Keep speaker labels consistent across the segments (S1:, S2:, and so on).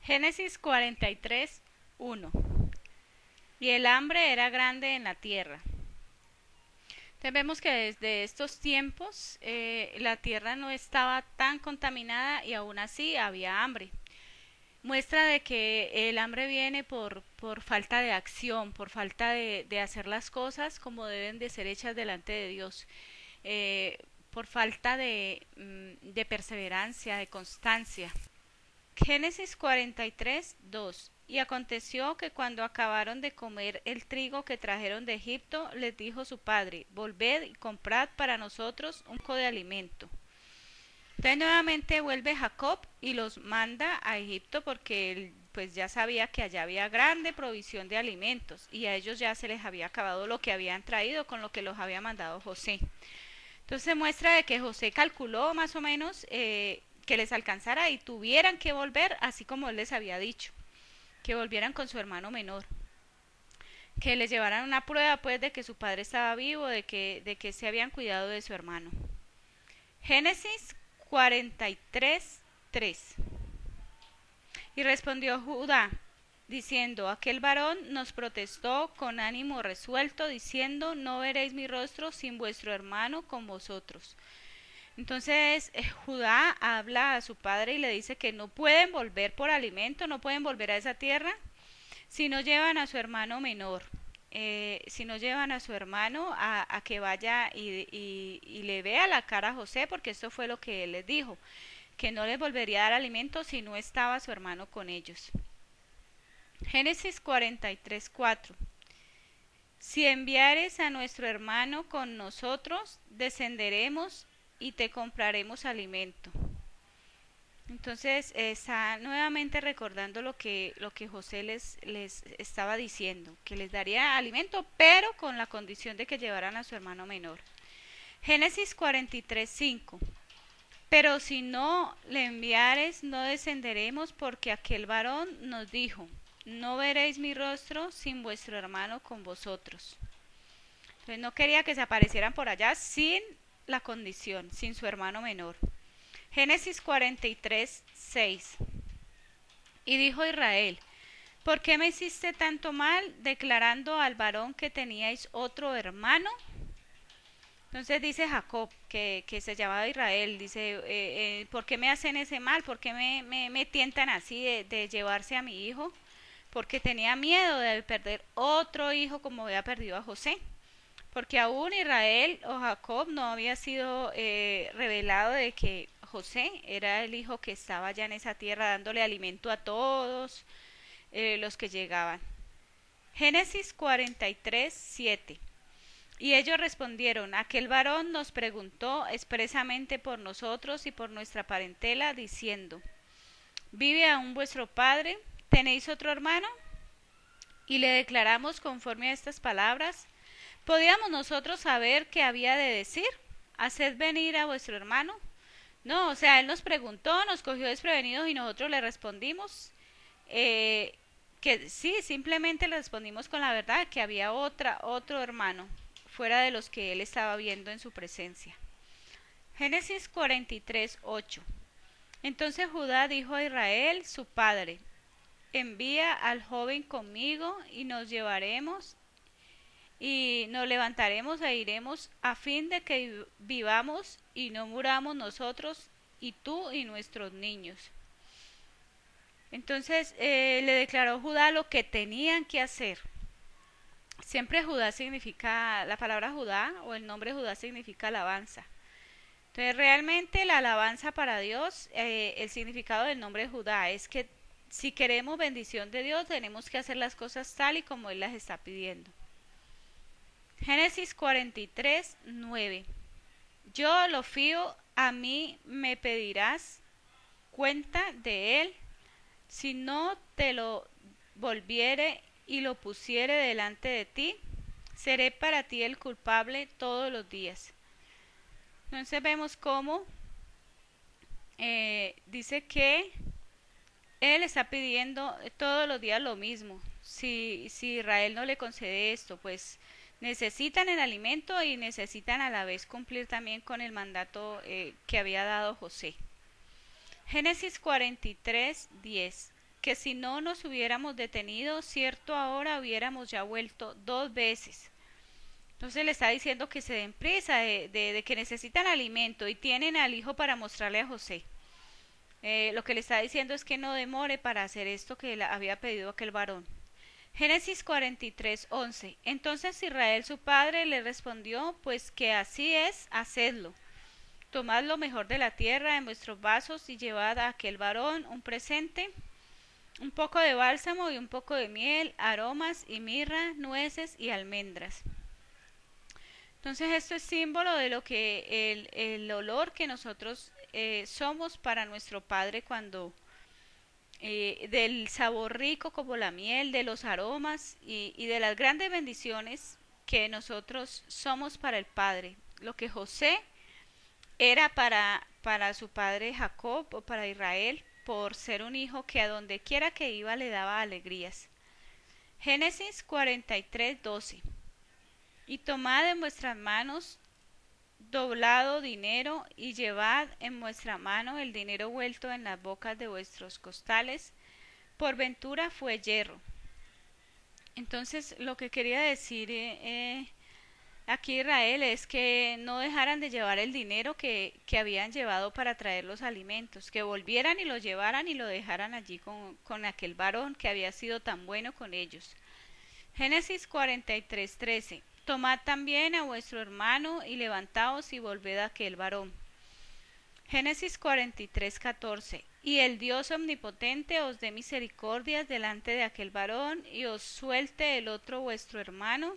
S1: Génesis 43, 1. Y el hambre era grande en la tierra. Entonces vemos que desde estos tiempos la tierra no estaba tan contaminada y aún así había hambre. Muestra de que el hambre viene por falta de acción, por falta de hacer las cosas como deben de ser hechas delante de Dios, por falta de perseverancia, de constancia. Génesis 43, 2. Y aconteció que cuando acabaron de comer el trigo que trajeron de Egipto, les dijo su padre, volved y comprad para nosotros un poco de alimento. Entonces nuevamente vuelve Jacob y los manda a Egipto porque él pues ya sabía que allá había grande provisión de alimentos y a ellos ya se les había acabado lo que habían traído con lo que los había mandado José. Entonces muestra de que José calculó más o menos que les alcanzara y tuvieran que volver así como él les había dicho, que volvieran con su hermano menor, que les llevaran una prueba pues de que su padre estaba vivo, de que se habían cuidado de su hermano. Génesis 43, 3. Y respondió Judá, diciendo, aquel varón nos protestó con ánimo resuelto, diciendo, no veréis mi rostro sin vuestro hermano con vosotros. Entonces Judá habla a su padre y le dice que no pueden volver por alimento, no pueden volver a esa tierra si no llevan a su hermano menor. Si no llevan a su hermano a que vaya y le vea la cara a José, porque esto fue lo que él les dijo, que no les volvería a dar alimento si no estaba su hermano con ellos. Génesis 43, 4. Si enviares a nuestro hermano con nosotros, descenderemos y te compraremos alimento. Entonces está nuevamente recordando lo que José les estaba diciendo, que les daría alimento, pero con la condición de que llevaran a su hermano menor. Génesis 43, 5. Pero si no le enviares, no descenderemos, porque aquel varón nos dijo, no veréis mi rostro sin vuestro hermano con vosotros. Entonces no quería que se aparecieran por allá sin la condición, sin su hermano menor. Génesis 43, 6. Y dijo Israel, ¿por qué me hiciste tanto mal declarando al varón que teníais otro hermano? Entonces dice Jacob, que se llamaba Israel, dice, ¿por qué me hacen ese mal? ¿Por qué me tientan así de llevarse a mi hijo? Porque tenía miedo de perder otro hijo como había perdido a José. Porque aún Israel o Jacob no había sido revelado de que José era el hijo que estaba ya en esa tierra dándole alimento a todos los que llegaban. Génesis 43, 7. Y ellos respondieron, aquel varón nos preguntó expresamente por nosotros y por nuestra parentela, diciendo, ¿vive aún vuestro padre? ¿Tenéis otro hermano? Y le declaramos conforme a estas palabras, ¿podíamos nosotros saber qué había de decir? ¿Haced venir a vuestro hermano? No, o sea, él nos preguntó, nos cogió desprevenidos y nosotros le respondimos que sí, simplemente le respondimos con la verdad, que había otro hermano fuera de los que él estaba viendo en su presencia. Génesis 43, 8. Entonces Judá dijo a Israel, su padre, envía al joven conmigo y nos llevaremos y nos levantaremos e iremos a fin de que vivamos y no muramos nosotros y tú y nuestros niños. Entonces le declaró Judá lo que tenían que hacer. Siempre Judá significa, la palabra Judá o el nombre Judá significa alabanza. Entonces realmente la alabanza para Dios, el significado del nombre Judá es que si queremos bendición de Dios tenemos que hacer las cosas tal y como Él las está pidiendo. Génesis 43, 9. Yo lo fío, a mí me pedirás cuenta de él, si no te lo volviere y lo pusiere delante de ti, seré para ti el culpable todos los días. Entonces vemos cómo dice que él está pidiendo todos los días lo mismo. Si Israel no le concede esto, pues necesitan el alimento y necesitan a la vez cumplir también con el mandato que había dado José. Génesis 43, 10. que si no nos hubiéramos detenido, cierto ahora hubiéramos ya vuelto 2 veces. Entonces le está diciendo que se den prisa de que necesitan alimento y tienen al hijo para mostrarle a José. Lo que le está diciendo es que no demore para hacer esto que le había pedido aquel varón. Génesis 43:11. Entonces Israel su padre le respondió, pues que así es, hacedlo. Tomad lo mejor de la tierra en vuestros vasos y llevad a aquel varón un presente, un poco de bálsamo y un poco de miel, aromas y mirra, nueces y almendras. Entonces esto es símbolo de lo que el olor que nosotros somos para nuestro Padre cuando del sabor rico como la miel, de los aromas y de las grandes bendiciones que nosotros somos para el Padre. Lo que José era para su padre Jacob o para Israel por ser un hijo que a donde quiera que iba le daba alegrías. Génesis 43:12. Y tomad en vuestras manos doblado dinero y llevad en vuestra mano el dinero vuelto en las bocas de vuestros costales, por ventura fue hierro. Entonces lo que quería decir aquí Israel es que no dejaran de llevar el dinero que habían llevado para traer los alimentos, que volvieran y lo llevaran y lo dejaran allí con aquel varón que había sido tan bueno con ellos. Génesis 43:13. Tomad también a vuestro hermano y levantaos y volved a aquel varón. Génesis 43:14. Y el Dios omnipotente os dé misericordias delante de aquel varón y os suelte el otro vuestro hermano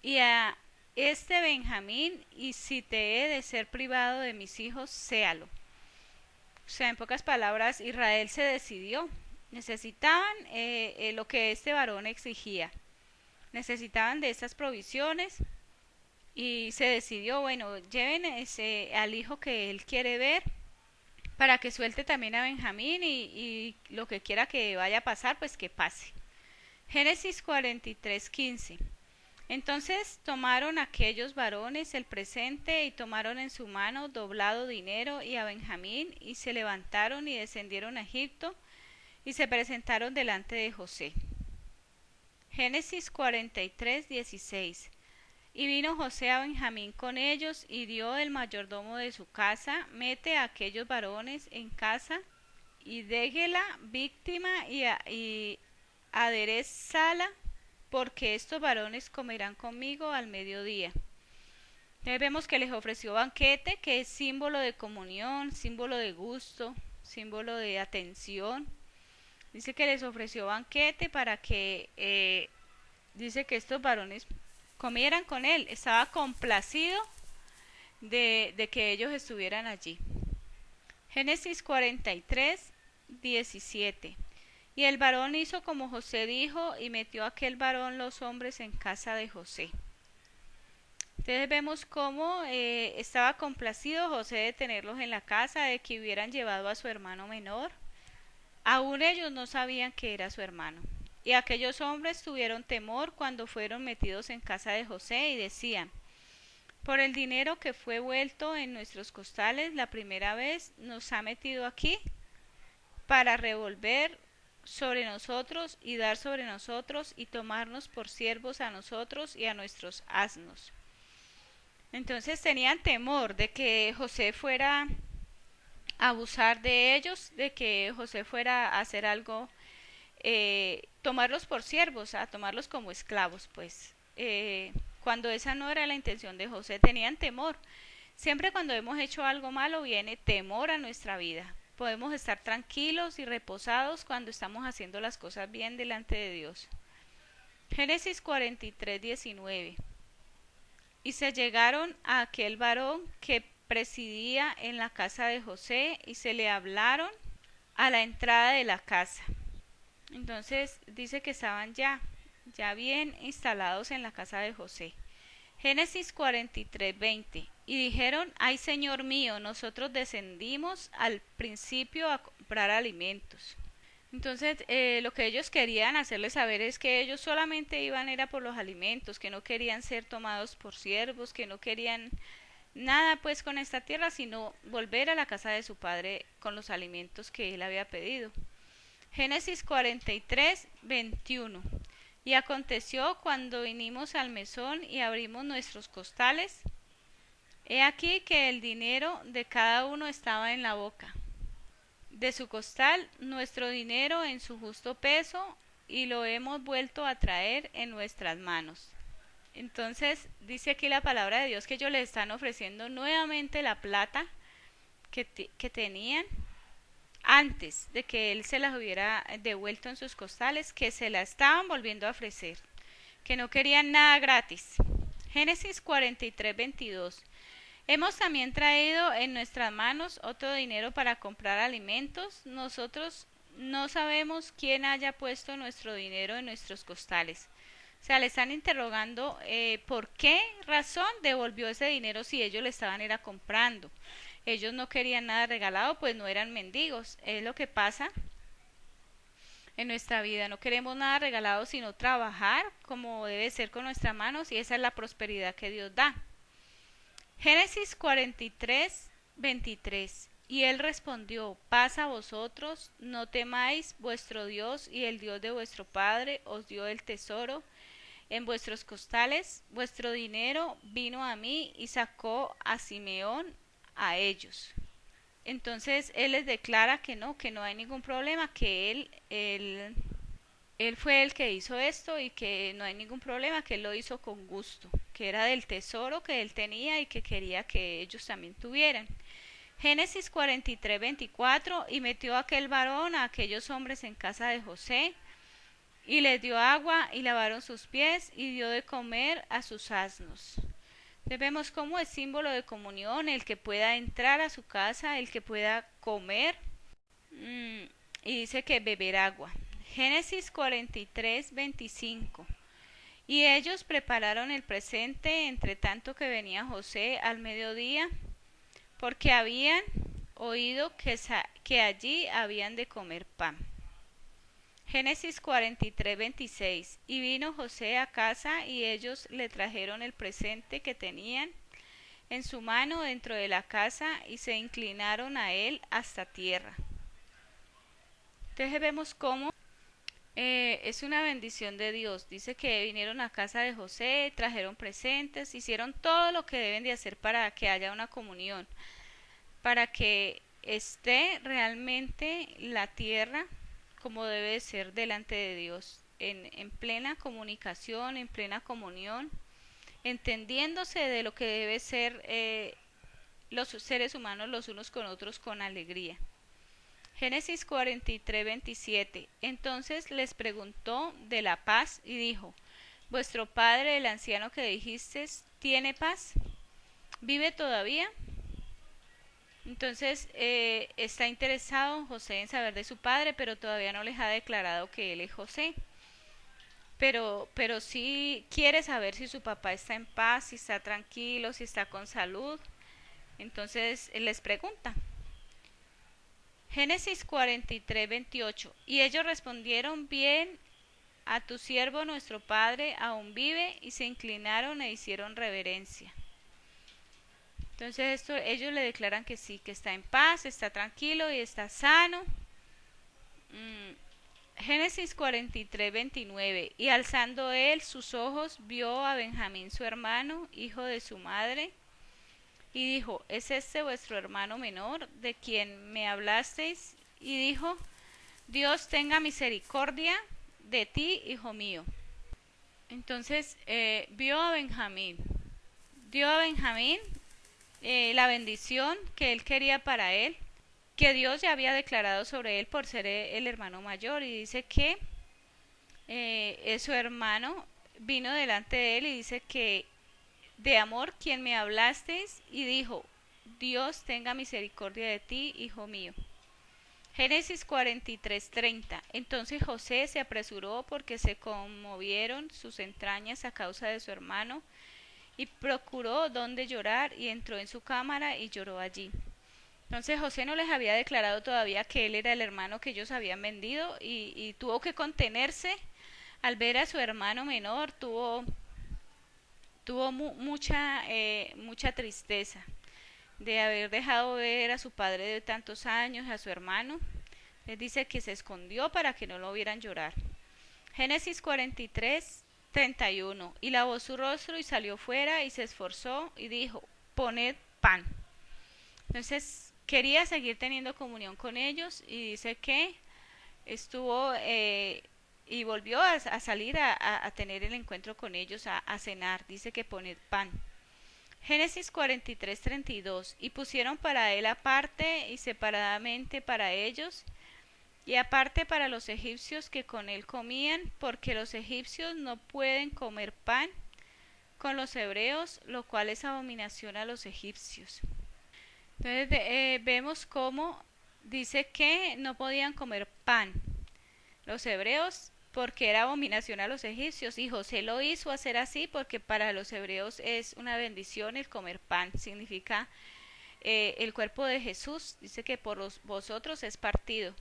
S1: y a este Benjamín, y si te he de ser privado de mis hijos, séalo. O sea, en pocas palabras, Israel se decidió. Necesitaban lo que este varón exigía. Necesitaban de estas provisiones y se decidió, bueno, lleven al hijo que él quiere ver para que suelte también a Benjamín y lo que quiera que vaya a pasar, pues que pase. Génesis 43:15. Entonces tomaron aquellos varones el presente y tomaron en su mano doblado dinero y a Benjamín y se levantaron y descendieron a Egipto y se presentaron delante de José. Génesis 43:16. Y vino José a Benjamín con ellos y dio el mayordomo de su casa, mete a aquellos varones en casa y déjela víctima y aderezala, porque estos varones comerán conmigo al mediodía. Entonces vemos que les ofreció banquete, que es símbolo de comunión, símbolo de gusto, símbolo de atención. Dice que les ofreció banquete para que, dice que estos varones comieran con él. Estaba complacido de que ellos estuvieran allí. Génesis 43:17. Y el varón hizo como José dijo, y metió aquel varón los hombres en casa de José. Entonces vemos cómo estaba complacido José de tenerlos en la casa, de que hubieran llevado a su hermano menor. Aún ellos no sabían que era su hermano. Y aquellos hombres tuvieron temor cuando fueron metidos en casa de José y decían, por el dinero que fue vuelto en nuestros costales la primera vez, nos ha metido aquí para revolver sobre nosotros y dar sobre nosotros y tomarnos por siervos a nosotros y a nuestros asnos. Entonces tenían temor de que José fuera a abusar de ellos, de que José fuera a hacer algo, tomarlos por siervos, a tomarlos como esclavos, pues. Cuando esa no era la intención de José, tenían temor. Siempre cuando hemos hecho algo malo viene temor a nuestra vida. Podemos estar tranquilos y reposados cuando estamos haciendo las cosas bien delante de Dios. Génesis 43:19. Y se llegaron a aquel varón que presidía en la casa de José y se le hablaron a la entrada de la casa. Entonces dice que estaban ya bien instalados en la casa de José. Génesis 43:20. Y dijeron, ay Señor mío, nosotros descendimos al principio a comprar alimentos. Entonces lo que ellos querían hacerles saber es que ellos solamente iban era por los alimentos, que no querían ser tomados por siervos, que no querían nada pues con esta tierra, sino volver a la casa de su padre con los alimentos que él había pedido. Génesis 43, 21. Y aconteció cuando vinimos al mesón y abrimos nuestros costales, he aquí que el dinero de cada uno estaba en la boca de su costal, nuestro dinero en su justo peso, y lo hemos vuelto a traer en nuestras manos. Entonces dice aquí la palabra de Dios que ellos le están ofreciendo nuevamente la plata que tenían antes de que él se las hubiera devuelto en sus costales, que se la estaban volviendo a ofrecer, que no querían nada gratis. Génesis 43, 22. Hemos también traído en nuestras manos otro dinero para comprar alimentos. Nosotros no sabemos quién haya puesto nuestro dinero en nuestros costales. O sea, le están interrogando por qué razón devolvió ese dinero si ellos le estaban era comprando. Ellos no querían nada regalado, pues no eran mendigos. Es lo que pasa en nuestra vida. No queremos nada regalado, sino trabajar como debe ser con nuestras manos, y esa es la prosperidad que Dios da. Génesis 43, 23. Y él respondió: paz a vosotros, no temáis, vuestro Dios y el Dios de vuestro Padre os dio el tesoro en vuestros costales, vuestro dinero vino a mí y sacó a Simeón a ellos. Entonces él les declara que no hay ningún problema, que él fue el que hizo esto y que no hay ningún problema, que él lo hizo con gusto, que era del tesoro que él tenía y que quería que ellos también tuvieran. Génesis 43, 24. Y metió aquel varón a aquellos hombres en casa de José, y les dio agua y lavaron sus pies y dio de comer a sus asnos. Entonces vemos cómo es símbolo de comunión el que pueda entrar a su casa, el que pueda comer, y dice que beber agua. Génesis 43, 25. Y ellos prepararon el presente entre tanto que venía José al mediodía, porque habían oído que allí habían de comer pan. Génesis 43, 26. Y vino José a casa y ellos le trajeron el presente que tenían en su mano dentro de la casa y se inclinaron a él hasta tierra. Entonces vemos cómo es una bendición de Dios. Dice que vinieron a casa de José, trajeron presentes, hicieron todo lo que deben de hacer para que haya una comunión, para que esté realmente la tierra como debe ser delante de Dios, en plena comunicación, en plena comunión, entendiéndose de lo que debe ser los seres humanos los unos con otros con alegría. Génesis 43, 27. Entonces les preguntó de la paz y dijo: ¿vuestro padre, el anciano que dijisteis, tiene paz? ¿Vive todavía? Entonces está interesado José en saber de su padre, pero todavía no les ha declarado que él es José. Pero sí quiere saber si su papá está en paz, si está tranquilo, si está con salud. Entonces les pregunta. Génesis 43, 28. Y ellos respondieron: bien, a tu siervo nuestro padre aún vive, y se inclinaron e hicieron reverencia. Entonces ellos le declaran que sí, que está en paz, está tranquilo y está sano. Génesis 43, 29. Y alzando él sus ojos, vio a Benjamín su hermano, hijo de su madre, y dijo: ¿es este vuestro hermano menor, de quien me hablasteis? Y dijo: Dios tenga misericordia de ti, hijo mío. Entonces vio a Benjamín, dio a Benjamín la bendición que él quería para él, que Dios ya había declarado sobre él por ser el hermano mayor, y dice que su hermano vino delante de él y dice que de amor quien me hablasteis, y dijo: Dios tenga misericordia de ti, hijo mío. Génesis 43, 30. Entonces José se apresuró porque se conmovieron sus entrañas a causa de su hermano, y procuró dónde llorar, y entró en su cámara y lloró allí. Entonces José no les había declarado todavía que él era el hermano que ellos habían vendido, y tuvo que contenerse al ver a su hermano menor. Tuvo mucha tristeza de haber dejado ver a su padre de tantos años, a su hermano. Les dice que se escondió para que no lo vieran llorar. Génesis 43, 31. Y lavó su rostro y salió fuera y se esforzó y dijo, poned pan. Entonces quería seguir teniendo comunión con ellos y dice que estuvo y volvió a salir a tener el encuentro con ellos, a cenar. Dice que poned pan. Génesis 43, 32. Y pusieron para él aparte y separadamente para ellos, y aparte para los egipcios que con él comían, porque los egipcios no pueden comer pan con los hebreos, lo cual es abominación a los egipcios. Entonces vemos cómo dice que no podían comer pan los hebreos porque era abominación a los egipcios, y José lo hizo hacer así porque para los hebreos es una bendición el comer pan, significa el cuerpo de Jesús, dice que por vosotros es partido.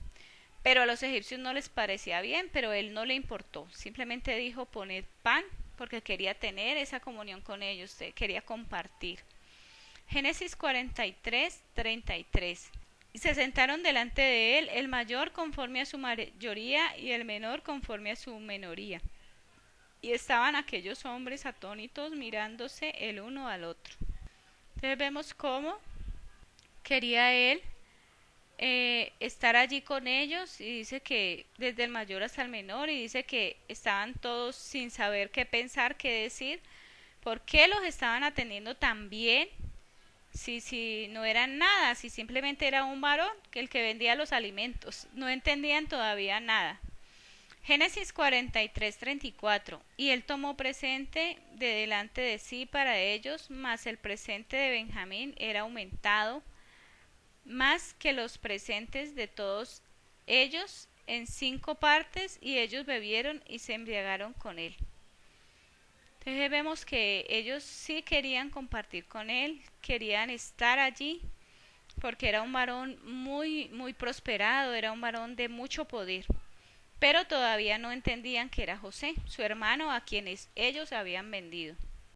S1: Pero a los egipcios no les parecía bien, pero él no le importó, simplemente dijo poned pan porque quería tener esa comunión con ellos, quería compartir. Génesis 43, 33. Y se sentaron delante de él el mayor conforme a su mayoría y el menor conforme a su menoría. Y estaban aquellos hombres atónitos mirándose el uno al otro. Entonces vemos cómo quería él estar allí con ellos, y dice que desde el mayor hasta el menor, y dice que estaban todos sin saber qué pensar, qué decir, por qué los estaban atendiendo tan bien, si no eran nada, si simplemente era un varón que el que vendía los alimentos, no entendían todavía nada. Génesis 43, 34. Y él tomó presente de delante de sí para ellos, mas el presente de Benjamín era aumentado más que los presentes de todos ellos en 5 partes, y ellos bebieron y se embriagaron con él. Entonces vemos que ellos sí querían compartir con él, querían estar allí, porque era un varón muy, muy prosperado, era un varón de mucho poder, pero todavía no entendían que era José, su hermano, a quienes ellos habían vendido.